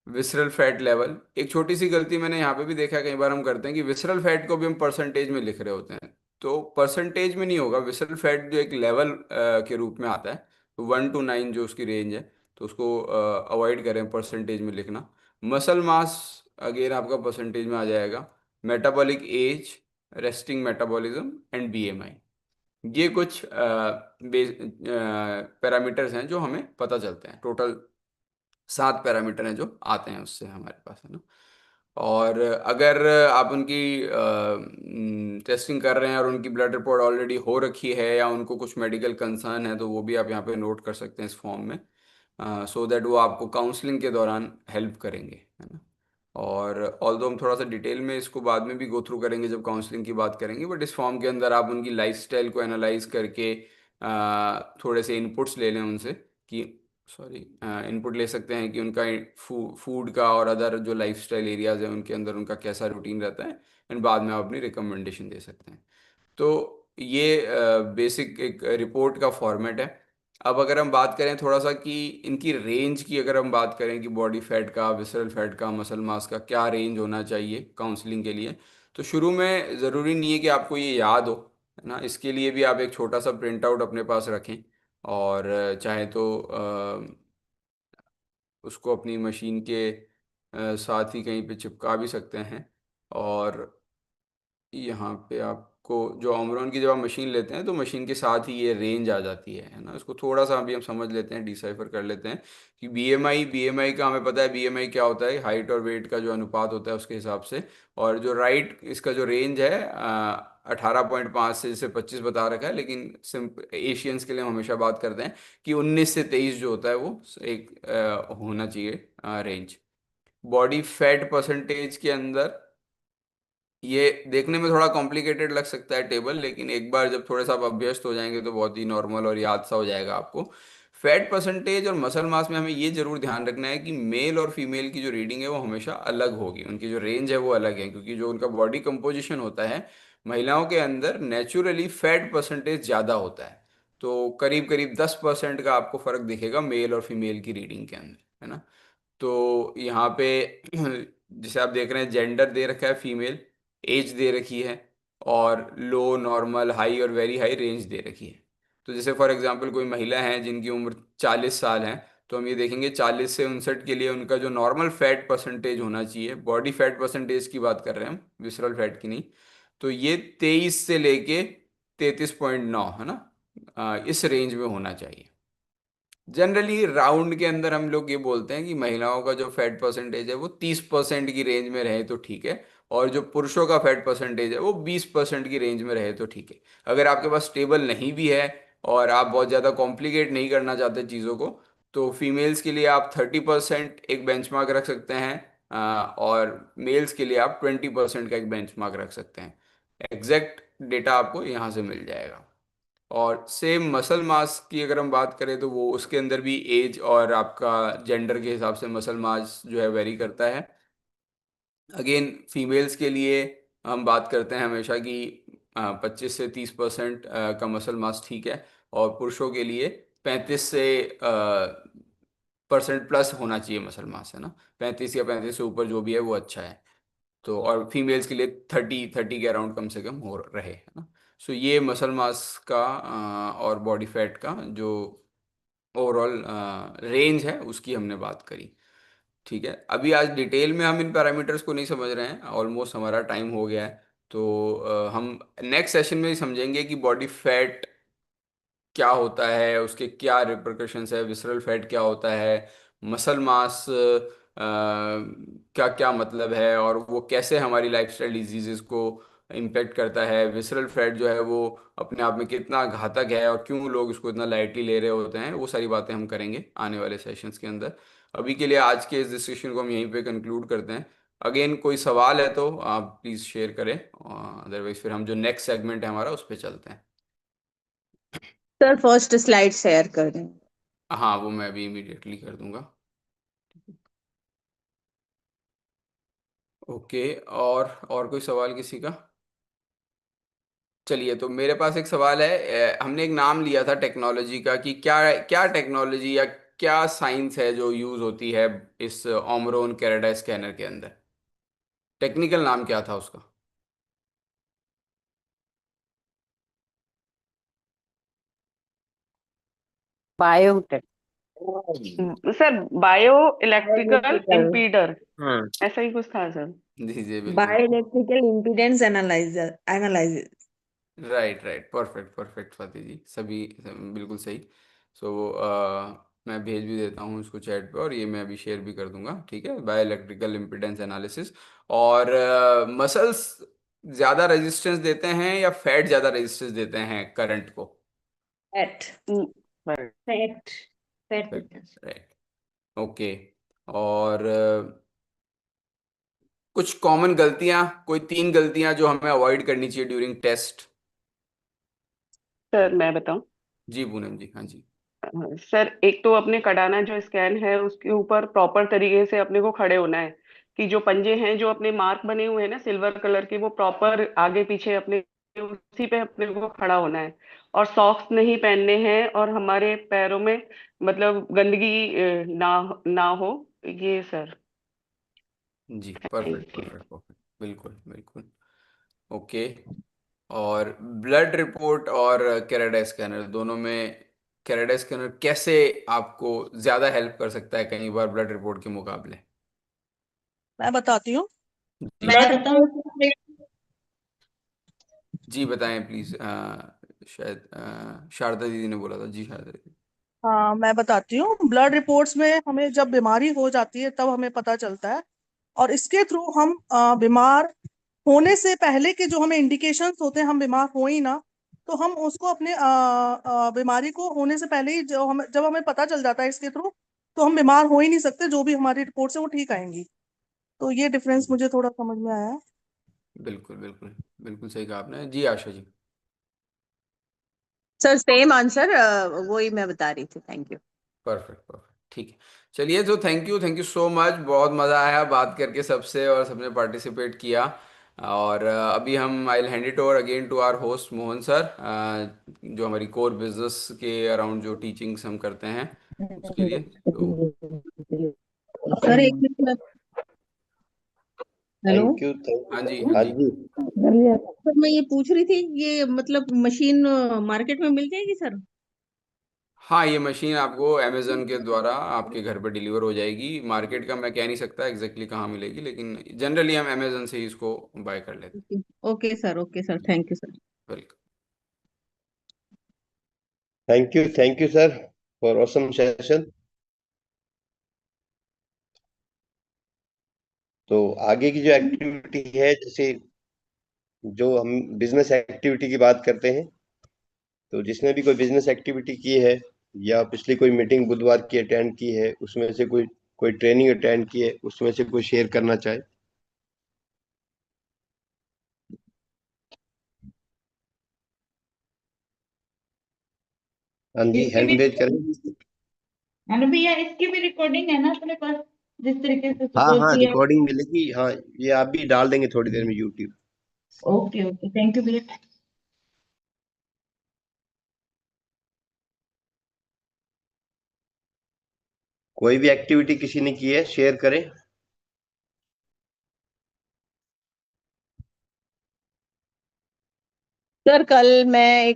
विसरल फैट लेवल, एक छोटी सी गलती मैंने यहाँ पे भी देखा है, कई बार हम करते हैं कि विसरल फैट को भी हम परसेंटेज में लिख रहे होते हैं। तो परसेंटेज में नहीं होगा, विसरल फैट जो एक लेवल के रूप में आता है, तो 1 to 9 जो उसकी रेंज है, तो उसको अवॉइड करें परसेंटेज में लिखना। मसल मास अगेन आपका परसेंटेज में आ जाएगा। Metabolic age, resting metabolism and BMI, ये कुछ पैरामीटर्स हैं जो हमें पता चलते हैं। टोटल 7 पैरामीटर हैं जो आते हैं उससे हमारे पास, है ना। और अगर आप उनकी टेस्टिंग कर रहे हैं और उनकी ब्लड रिपोर्ट ऑलरेडी हो रखी है, या उनको कुछ मेडिकल कंसर्न है, तो वो भी आप यहाँ पे नोट कर सकते हैं इस फॉर्म में, सो दैट वो आपको काउंसलिंग के दौरान हेल्प करेंगे, है ना। और ऑल्दो हम थोड़ा सा डिटेल में इसको बाद में भी गो थ्रू करेंगे जब काउंसलिंग की बात करेंगे, बट इस फॉर्म के अंदर आप उनकी लाइफस्टाइल को एनालाइज करके थोड़े से इनपुट्स ले लें उनसे कि, सॉरी, इनपुट ले सकते हैं कि उनका फूड का और अदर जो लाइफस्टाइल एरियाज हैं उनके अंदर उनका कैसा रूटीन रहता है, एंड बाद में आप अपनी रिकमेंडेशन दे सकते हैं। तो ये बेसिक एक रिपोर्ट का फॉर्मेट है। अब अगर हम बात करें थोड़ा सा कि इनकी रेंज की, अगर हम बात करें कि बॉडी फैट का, विसरल फैट का, मसल मास का क्या रेंज होना चाहिए काउंसलिंग के लिए, तो शुरू में ज़रूरी नहीं है कि आपको ये याद हो, है ना। इसके लिए भी आप एक छोटा सा प्रिंट आउट अपने पास रखें, और चाहे तो उसको अपनी मशीन के साथ ही कहीं पे चिपका भी सकते हैं। और यहाँ पे आपको जो ओमरॉन की जब आप मशीन लेते हैं तो मशीन के साथ ही ये रेंज आ जाती है ना। इसको थोड़ा सा अभी हम समझ लेते हैं, डिसाइफर कर लेते हैं कि बीएमआई का हमें पता है, बीएमआई क्या होता है, हाइट और वेट का जो अनुपात होता है उसके हिसाब से। और जो राइट इसका जो रेंज है 18.5 से जैसे 25 बता रखा है, लेकिन एशियंस के लिए हम हमेशा बात करते हैं कि 19 से 23 जो होता है वो एक होना चाहिए रेंज। बॉडी फैट परसेंटेज के अंदर ये देखने में थोड़ा कॉम्प्लिकेटेड लग सकता है टेबल, लेकिन एक बार जब थोड़े सा आप अभ्यस्त हो जाएंगे तो बहुत ही नॉर्मल और याद सा हो जाएगा आपको। फैट परसेंटेज और मसल मास में हमें ये जरूर ध्यान रखना है कि मेल और फीमेल की जो रीडिंग है वो हमेशा अलग होगी, उनकी जो रेंज है वो अलग है, क्योंकि जो उनका बॉडी कंपोजिशन होता है, महिलाओं के अंदर नेचुरली फैट परसेंटेज ज़्यादा होता है। तो करीब करीब 10% का आपको फर्क दिखेगा मेल और फीमेल की रीडिंग के अंदर, है ना। तो यहाँ पे जैसे आप देख रहे हैं, जेंडर दे रखा है फीमेल, एज दे रखी है, और लो, नॉर्मल, हाई और वेरी हाई रेंज दे रखी है। तो जैसे फॉर एग्जांपल कोई महिला है जिनकी उम्र 40 साल है, तो हम ये देखेंगे 40 से 59 के लिए उनका जो नॉर्मल फैट परसेंटेज होना चाहिए, बॉडी फैट परसेंटेज की बात कर रहे हैं हम, विसरल फैट की नहीं, तो ये 23 से लेके 33.9, है ना, इस रेंज में होना चाहिए। जनरली राउंड के अंदर हम लोग ये बोलते हैं कि महिलाओं का जो फैट परसेंटेज है वो 30% की रेंज में रहे तो ठीक है, और जो पुरुषों का फैट परसेंटेज है वो 20% की रेंज में रहे तो ठीक है। अगर आपके पास स्टेबल नहीं भी है और आप बहुत ज़्यादा कॉम्प्लिकेट नहीं करना चाहते चीज़ों को, तो फीमेल्स के लिए आप 30% एक बेंचमार्क रख सकते हैं, और मेल्स के लिए आप 20% का एक बेंचमार्क रख सकते हैं। एग्जैक्ट डेटा आपको यहाँ से मिल जाएगा। और सेम मसल मास की अगर हम बात करें तो वो उसके अंदर भी एज और आपका जेंडर के हिसाब से मसल मास जो है वेरी करता है। अगेन फीमेल्स के लिए हम बात करते हैं हमेशा कि 25 से 30% का मसल मास ठीक है, और पुरुषों के लिए 35% प्लस होना चाहिए मसल मास, है ना। 35 या 35 से ऊपर जो भी है वो अच्छा है। तो और फीमेल्स के लिए 30 के अराउंड कम से कम हो रहे, है ना। सो ये मसल मास का और बॉडी फैट का जो ओवरऑल रेंज है उसकी हमने बात करी। ठीक है, अभी आज डिटेल में हम इन पैरामीटर्स को नहीं समझ रहे हैं, ऑलमोस्ट हमारा टाइम हो गया है। तो हम नेक्स्ट सेशन में ही समझेंगे कि बॉडी फैट क्या होता है, उसके क्या रिpercussions है, विसरल फैट क्या होता है, मसल मास क्या क्या मतलब है, और वो कैसे हमारी लाइफस्टाइल डिजीजेस को इम्पेक्ट करता है, विसरल फैट जो है वो अपने आप में कितना घातक है और क्यों लोग इसको इतना लाइटली ले रहे होते हैं, वो सारी बातें हम करेंगे आने वाले सेशंस के अंदर। अभी के लिए आज के इस डिस्कशन को हम यहीं पे कंक्लूड करते हैं। अगेन कोई सवाल है तो आप प्लीज़ शेयर करें, अदरवाइज फिर हम जो नेक्स्ट सेगमेंट है हमारा उस पर चलते हैं। सर फर्स्ट स्लाइड शेयर कर दें। हाँ, वो मैं अभी इमीडिएटली कर दूंगा। ओके, और कोई सवाल किसी का? चलिए, तो मेरे पास एक सवाल है। हमने एक नाम लिया था टेक्नोलॉजी का, कि क्या क्या टेक्नोलॉजी या क्या साइंस है जो यूज़ होती है इस ओमरोन कैराडा स्कैनर के अंदर? टेक्निकल नाम क्या था उसका? Biotech. Sir bio electrical impedance, हाँ, ऐसा ही कुछ था सर। जी जी, बिल्कुल। Bioelectrical impedance analysis. Right right, perfect perfect Swati ji, सभी बिल्कुल सही। सो मैं भेज भी देता हूँ इसको चैट पे, और ये मैं अभी शेयर भी कर दूंगा, ठीक है। Bio electrical impedance analysis. और मसल्स ज़्यादा रेजिस्टेंस देते हैं या फैट ज़्यादा रेजिस्टेंस देते हैं करंट को? Fat. Fat. Fat. Right, okay. और कुछ कॉमन गलतियां, कोई 3 गलतियां जो हमें अवॉइड करनी चाहिए ड्यूरिंग टेस्ट? सर मैं बताऊं? जी पूनम जी, हाँ जी। सर एक तो अपने कडाना जो स्कैन है उसके ऊपर प्रॉपर तरीके से अपने को खड़े होना है, कि जो पंजे हैं जो अपने मार्क बने हुए हैं ना सिल्वर कलर के, वो प्रॉपर आगे पीछे अपने उसी पे अपने को खड़ा होना है। और सॉक्स नहीं पहनने हैं, और हमारे पैरों में मतलब गंदगी ना हो। ये सर। जी, perfect thank you. Perfect perfect, बिल्कुल बिल्कुल। ओके। और ब्लड रिपोर्ट और कैराडा स्कैनर दोनों में, कैराडा स्कैनर कैसे आपको ज़्यादा हेल्प कर सकता है कई बार ब्लड रिपोर्ट के मुकाबले? मैं बताती हूँ। जी मैं बताऊँ। जी, बताएं प्लीज़। शायद शारदा दीदी ने बोला था। जी शारदा दीदी। हाँ मैं बताती हूँ, ब्लड रिपोर्ट्स में हमें जब बीमारी हो जाती है तब हमें पता चलता है, और इसके थ्रू हम बीमार होने से पहले के जो हमें इंडिकेशंस होते हैं, हम बीमार हो ही ना, तो हम उसको अपने बीमारी को होने से पहले ही जब हमें पता चल जाता है इसके थ्रू, तो हम बीमार हो ही नहीं सकते, जो भी हमारी रिपोर्ट्स है वो ठीक आएंगी। तो ये डिफरेंस मुझे थोड़ा समझ में आया है। बिल्कुल बिल्कुल बिल्कुल सही कहा आपने। जी Asha ji. Sir same answer, वही मैं बता रही थी। Thank you. परफेक्ट परफेक्ट, ठीक है। चलिए, तो थैंक यू सो मच, बहुत मज़ा आया बात करके सबसे, और सबने पार्टिसिपेट किया। और अभी हम I will hand it over again to our host Mohan sir, जो हमारी कोर बिजनेस के अराउंड जो टीचिंग्स हम करते हैं उसके लिए। तो सर एक मिनट, हेलो थैंक यू हाँ जी, हाँ हाँ जी। जी। सर, मैं ये पूछ रही थी, ये मतलब मशीन मार्केट में मिल जाएगी सर? हाँ, ये मशीन आपको अमेजन के द्वारा आपके घर पर डिलीवर हो जाएगी। मार्केट का मैं कह नहीं सकता एग्जैक्टली कहाँ मिलेगी, लेकिन जनरली हम अमेजन से ही इसको बाय कर लेते okay sir, thank you sir. हैं। Welcome. Thank you sir for awesome session. तो आगे की जो एक्टिविटी है, जैसे जो हम बिजनेस एक्टिविटी की बात करते हैं, तो जिसने भी कोई बिजनेस एक्टिविटी की है या पिछली कोई मीटिंग बुधवार की अटेंड की है, उसमें से कोई कोई ट्रेनिंग अटेंड की है, उसमें से कोई शेयर करना चाहे। हाँ जी, इसकी भी हैंड रेज करें। अनु भैया, इसकी भी रिकॉर्डिंग है ना अपने पास, जिस तरीके से हाँ सपोज हाँ, किया? रिकॉर्डिंग मिलेगी। हाँ, ये आप भी डाल देंगे थोड़ी देर में YouTube. Okay okay, thank you भैया। कोई भी एक्टिविटी किसी ने की है, शेयर करें। सर कल मैं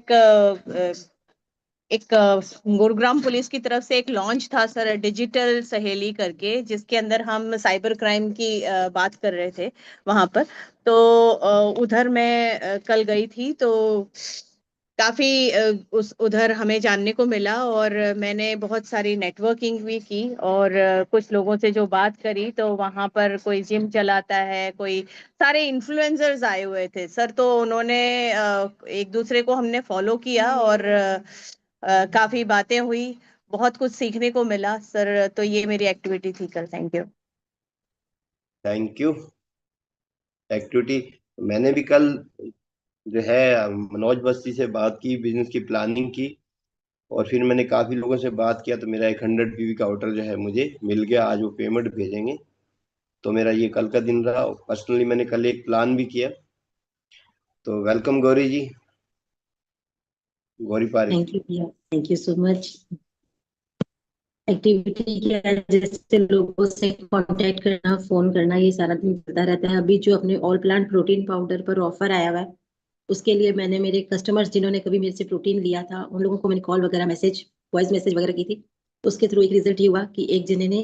गुरुग्राम पुलिस की तरफ से एक लॉन्च था सर, डिजिटल सहेली करके, जिसके अंदर हम साइबर क्राइम की बात कर रहे थे वहां पर। तो उधर मैं कल गई थी, तो काफी उस उधर हमें जानने को मिला, और मैंने बहुत सारी नेटवर्किंग भी की, और कुछ लोगों से जो बात करी, तो वहां पर कोई जिम चलाता है, कोई सारे इन्फ्लुएंसर्स आए हुए थे सर। तो उन्होंने एक दूसरे को हमने फॉलो किया, और काफी बातें हुई, बहुत कुछ सीखने को मिला सर। तो ये मेरी एक्टिविटी थी कल। Thank you. Thank you. Activity मैंने भी कल जो है मनोज बस्ती से बात की, बिजनेस की प्लानिंग की, और फिर मैंने काफी लोगों से बात किया, तो मेरा एक 100 पीवी का ऑर्डर जो है मुझे मिल गया। आज वो पेमेंट भेजेंगे, तो मेरा ये कल का दिन रहा। पर्सनली मैंने कल एक प्लान भी किया। तो welcome Gauri ji, Gauri Parik. Thank you भैया, thank you so much. Activity क्या है, जैसे लोगों से कांटेक्ट करना, फोन करना, ये सारा दिन चलता रहता है। अभी जो अपने ऑल प्लांट प्रोटीन पाउडर पर ऑफर आया हुआ है, उसके लिए मैंने मेरे कस्टमर्स जिन्होंने कभी मेरे से प्रोटीन लिया था, उन लोगों को मैंने कॉल वगैरह, मैसेज, वॉइस मैसेज वगैरह की थी। उसके थ्रू एक रिजल्ट ये हुआ कि एक जने ने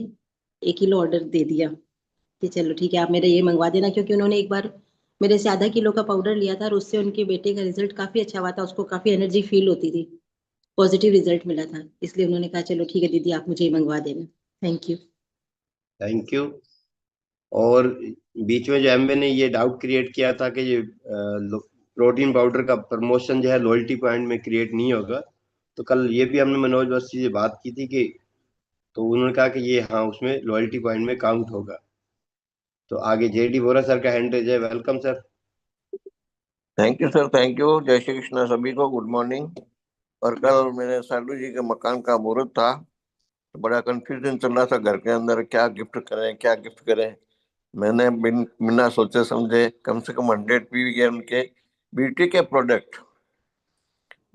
1 किलो ऑर्डर दे दिया कि चलो ठीक है, आप मेरा ये मंगवा देना, क्योंकि उन्होंने एक बार मेरे से आधा किलो का पाउडर लिया था, और उससे उनके बेटे का रिजल्ट काफी अच्छा हुआ था, उसको काफी एनर्जी फील होती थी, पॉजिटिव रिजल्ट मिला था। इसलिए उन्होंने कहा चलो ठीक है दीदी, आप मुझे ये मंगवा देना। Thank you. Thank you. और बीच में जो एमबे ने ये डाउट क्रिएट किया था कि ये प्रोटीन पाउडर का प्रमोशन जो है लॉयल्टी पॉइंट में क्रिएट नहीं होगा, तो कल ये भी हमने मनोज बस्ती से बात की थी कि, तो उन्होंने कहा कि ये हाँ, उसमें लॉयल्टी पॉइंट में काउंट होगा। तो आगे जेडी बोरा सर का हैंड रेज है, welcome sir. Thank you sir, thank you. जय श्री कृष्ण सभी को, गुड मॉर्निंग। और कल मेरे सालू जी के मकान का मुहूर्त था, तो बड़ा कंफ्यूजन चल रहा था घर के अंदर, क्या गिफ्ट करें क्या गिफ्ट करें। मैंने बिना सोचे समझे कम से कम 100 पीवी के उनके ब्यूटी के प्रोडक्ट,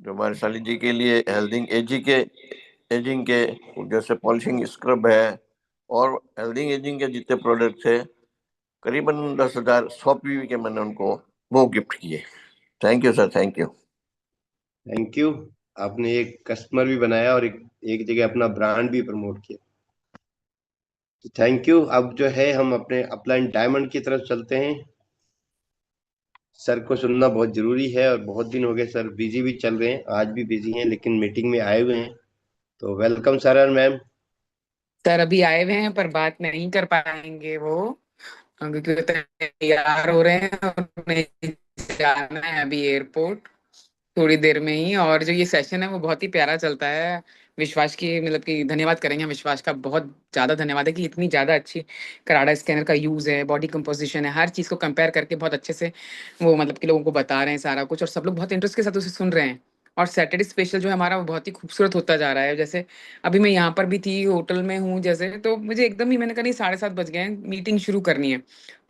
जो हमारे साली जी के लिए एजिंग के जैसे पॉलिशिंग स्क्रब है, और हेल्दिंग एजिंग के जितने प्रोडक्ट थे, करीबन 10,000 100 पीवी के मैंने उनको वो गिफ्ट किए। Thank you sir, thank you. Thank you. आपने एक कस्टमर भी बनाया और एक जगह अपना ब्रांड भी प्रमोट किया। तो थैंक यू। अब जो है हम अपने अपलाइन डायमंड की तरफ चलते हैं। सर को सुनना बहुत जरूरी है, और बहुत दिन हो गए सर बिजी भी चल रहे हैं, आज भी बिजी हैं, लेकिन मीटिंग में आए हुए हैं। तो वेलकम सर और मैम। सर अभी आए हुए हैं पर बात नहीं कर पाएंगे वो, क्योंकि वो तैयार हो रहे हैं और उन्हें जाना है अभी एयरपोर्ट थोड़ी देर में ही। और जो ये सेशन है वो बहुत ही प्यारा चलता है। विश्वास की मतलब कि धन्यवाद करेंगे हम, विश्वास का बहुत ज्यादा धन्यवाद है कि इतनी ज्यादा अच्छी कराडा स्कैनर का यूज है, बॉडी कंपोजिशन है, हर चीज को कंपेयर करके बहुत अच्छे से वो मतलब कि लोगों को बता रहे हैं सारा कुछ, और सब लोग बहुत इंटरेस्ट के साथ उसे सुन रहे हैं। और सैटरडे स्पेशल जो है हमारा वो बहुत ही खूबसूरत होता जा रहा है। जैसे अभी मैं यहाँ पर भी थी, होटल में हूँ जैसे, तो मुझे एकदम ही मैंने कहा नहीं 7:30 बज गए हैं, मीटिंग शुरू करनी है,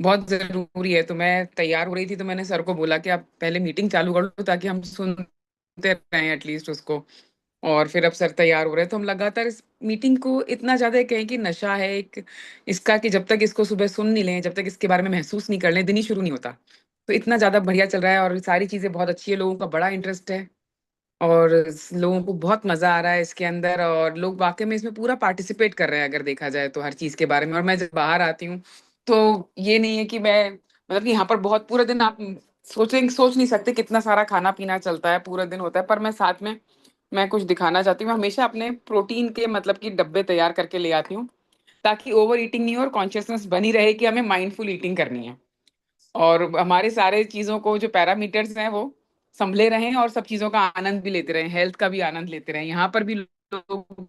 बहुत ज़रूरी है। तो मैं तैयार हो रही थी, तो मैंने सर को बोला कि आप पहले मीटिंग चालू कर दो ताकि हम सुनते रहें एटलीस्ट उसको। और फिर अब सर तैयार हो रहे हैं, तो हम लगातार इस मीटिंग को इतना ज़्यादा कहें कि नशा है एक इसका, कि जब तक इसको सुबह सुन नहीं लें, जब तक इसके बारे में महसूस नहीं कर लें, दिन ही शुरू नहीं होता। तो इतना ज़्यादा बढ़िया चल रहा है और सारी चीज़ें बहुत अच्छी है, लोगों का बड़ा इंटरेस्ट है और लोगों को बहुत मजा आ रहा है इसके अंदर, और लोग वाकई में इसमें पूरा पार्टिसिपेट कर रहे हैं अगर देखा जाए तो हर चीज के बारे में। और मैं जब बाहर आती हूँ तो ये नहीं है कि मैं मतलब कि यहाँ पर बहुत पूरा दिन आप सोच नहीं सकते कितना सारा खाना पीना चलता है, पूरा दिन होता है। पर मैं साथ में मैं कुछ दिखाना चाहती हूँ, मैं हमेशा अपने प्रोटीन के मतलब कि डब्बे तैयार करके ले आती हूँ, ताकि ओवर ईटिंग नहीं हो और कॉन्शियसनेस बनी रहे कि हमें माइंडफुल ईटिंग करनी है, और हमारे सारे चीजों को जो पैरामीटर्स हैं वो संभले रहें और सब चीजों का आनंद भी लेते रहें, हेल्थ का भी आनंद लेते रहें। यहाँ पर भी लोग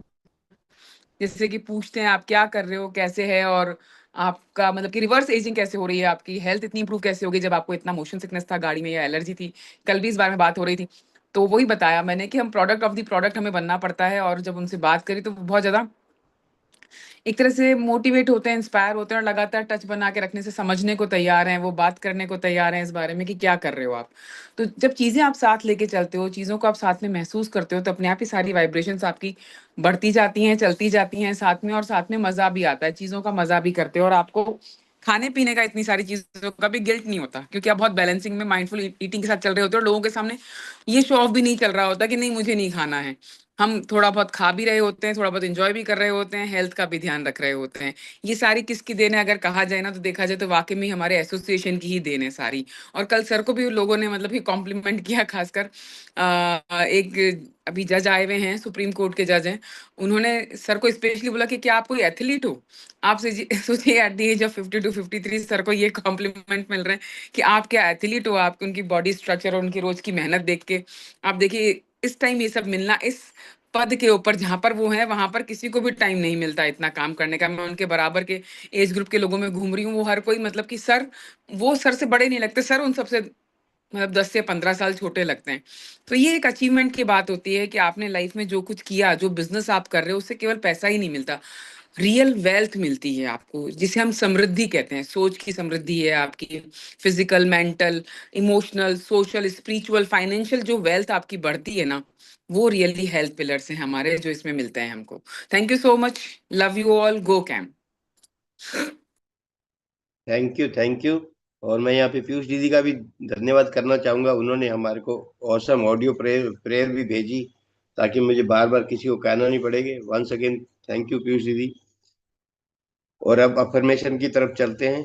जैसे कि पूछते हैं आप क्या कर रहे हो, कैसे है, और आपका मतलब कि रिवर्स एजिंग कैसे हो रही है, आपकी हेल्थ इतनी इंप्रूव कैसे होगी जब आपको इतना मोशन सिकनेस था गाड़ी में या एलर्जी थी। कल भी इस बारे में बात हो रही थी, तो वही बताया मैंने कि हम प्रोडक्ट ऑफ द प्रोडक्ट हमें बनना पड़ता है। और जब उनसे बात करी तो वो बहुत ज्यादा एक तरह से मोटिवेट होते हैं, इंस्पायर होते हैं, और लगातार टच बना के रखने से समझने को तैयार हैं, वो बात करने को तैयार हैं इस बारे में कि क्या कर रहे हो आप। तो जब चीज़ें आप साथ लेके चलते हो, चीज़ों को आप साथ में महसूस करते हो, तो अपने आप ही सारी वाइब्रेशंस आपकी बढ़ती जाती हैं, चलती जाती हैं साथ में, और साथ में मज़ा भी आता है, चीज़ों का मज़ा भी करते हो, और आपको खाने पीने का इतनी सारी चीज़ों का भी गिल्ट नहीं होता, क्योंकि आप बहुत बैलेंसिंग में माइंडफुल ईटिंग के साथ चल रहे होते हो, और लोगों के सामने ये शो ऑफ भी नहीं चल रहा होता कि नहीं मुझे नहीं खाना है। हम थोड़ा बहुत खा भी रहे होते हैं, थोड़ा बहुत एंजॉय भी कर रहे होते हैं, हेल्थ का भी ध्यान रख रहे होते हैं। ये सारी किसकी देन है अगर कहा जाए ना, तो देखा जाए तो वाकई में हमारे एसोसिएशन की ही देन है सारी। और कल सर को भी लोगों ने मतलब कि कॉम्प्लीमेंट किया, खासकर एक अभी जज आए हुए हैं, सुप्रीम कोर्ट के जज हैं, उन्होंने सर को स्पेशली बोला कि क्या आप कोई एथलीट हो। आपसे सोचिए at the age of 52 to 53 sir को ये कॉम्प्लीमेंट मिल रहे हैं कि आप क्या एथलीट हो। आप उनकी बॉडी स्ट्रक्चर और उनकी रोज की मेहनत देख के आप देखिए इस टाइम ये सब मिलना, इस पद के ऊपर जहां पर वो है वहां पर किसी को भी टाइम नहीं मिलता इतना काम करने का। मैं उनके बराबर के एज ग्रुप के लोगों में घूम रही हूँ, वो हर कोई मतलब कि सर, वो सर से बड़े नहीं लगते, सर उन सबसे मतलब 10 से 15 साल छोटे लगते हैं। तो ये एक अचीवमेंट की बात होती है कि आपने लाइफ में जो कुछ किया, जो बिजनेस आप कर रहे हो, उससे केवल पैसा ही नहीं मिलता, रियल वेल्थ मिलती है आपको, जिसे हम समृद्धि कहते हैं। सोच की समृद्धि है आपकी, physical, mental, emotional, social, spiritual, financial जो वेल्थ आपकी बढ़ती है ना, वो रियली हेल्थ पिलर्स हैं हमारे जो इसमें मिलते हैं हमको। Thank you so much, love you all, go camp. Thank you. और मैं यहाँ पे पीयूष दीदी का भी धन्यवाद करना चाहूंगा, उन्होंने हमारे को ऑसम ऑडियो प्रेयर भी भेजी ताकि मुझे बार बार किसी को कहना नहीं पड़ेगा। Once again thank you Piyush दीदी। और अब अफर्मेशन की तरफ चलते हैं।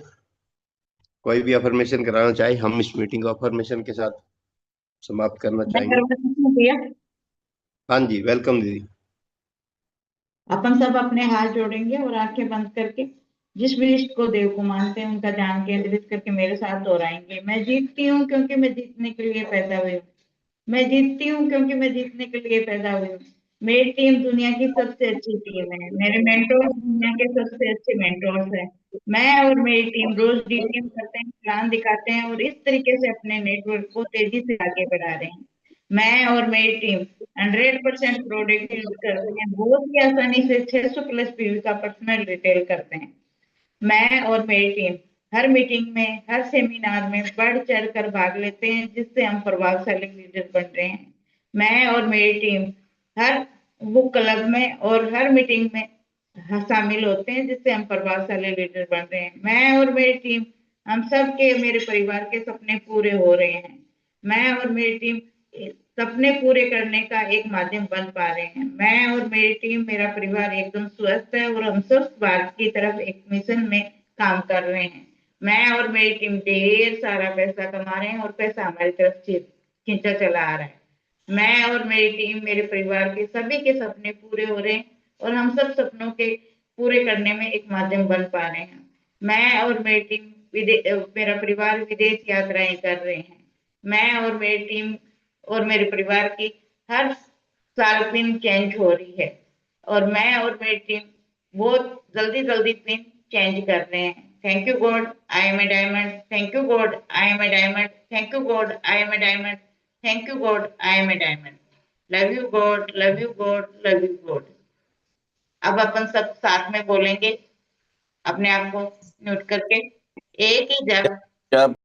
कोई भी अफर्मेशन कराना चाहे, हम इस मीटिंग को अफर्मेशन के साथ समाप्त करना मैं चाहेंगे। करवा सकती हूँ भैया? हाँ जी, वेलकम दीदी। अपन सब अपने हाथ जोड़ेंगे और आंखें बंद करके जिस भी इष्ट को देव को मानते हैं उनका ध्यान केंद्रित करके मेरे साथ दोहराएंगे। मैं जीतती हूँ क्योंकि मैं जीतने के लिए पैदा हुई हूँ। मैं जीतती हूँ क्योंकि मैं जीतने के लिए पैदा हुई हूँ। मेरी टीम दुनिया की सबसे अच्छी टीम है। मेरे मेंटोर्स दुनिया के सबसे अच्छे मेंटोर्स हैं। मैं और मेरी टीम रोज डीटीएम करते हैं, प्लान दिखाते हैं और इस तरीके से अपने नेटवर्क को तेजी से आगे बढ़ा रहे हैं। मैं और मेरी टीम 100% प्रोडक्टिव करते हैं, बहुत ही आसानी से 600 प्लस पीवी का पर्सनल डिटेल करते हैं। मैं और मेरी टीम हर मीटिंग में, हर सेमिनार में बढ़ चढ़ कर भाग लेते हैं, जिससे हम प्रभावशाली लीडर बन रहे हैं। मैं और मेरी टीम हर बुक क्लब में और हर मीटिंग में शामिल होते हैं, जिससे हम प्रभावशाली लीडर बन रहे हैं। मैं और मेरी टीम, हम सब के, मेरे परिवार के सपने पूरे हो रहे हैं। मैं और मेरी टीम सपने पूरे करने का एक माध्यम बन पा रहे हैं। मैं और मेरी टीम, मेरा परिवार एकदम स्वस्थ है और हम स्वस्थ भारत की तरफ एक मिशन में काम कर रहे हैं। मैं और मेरी टीम ढेर सारा पैसा कमा रहे हैं और पैसा हमारी तरफ खींचा चला आ रहा है। मैं और मेरी टीम, मेरे परिवार के सभी के सपने पूरे हो रहे हैं और हम सब सपनों के पूरे करने में एक माध्यम बन पा रहे हैं। मैं और मेरी टीम मेरा परिवार विदेश यात्राएं कर रहे हैं। मैं और मेरी टीम और मेरे परिवार की हर साल पिन चेंज हो रही है और मैं और मेरी टीम बहुत जल्दी पिन चेंज कर रहे हैं। Thank you God, I am a diamond. Thank you God, I am a diamond. Thank you God, I am a diamond. Thank you God, I am a diamond. Love you God, love you God, love you God. अब अपन सब साथ में बोलेंगे, अपने आप को mute करके। एक ही जब जब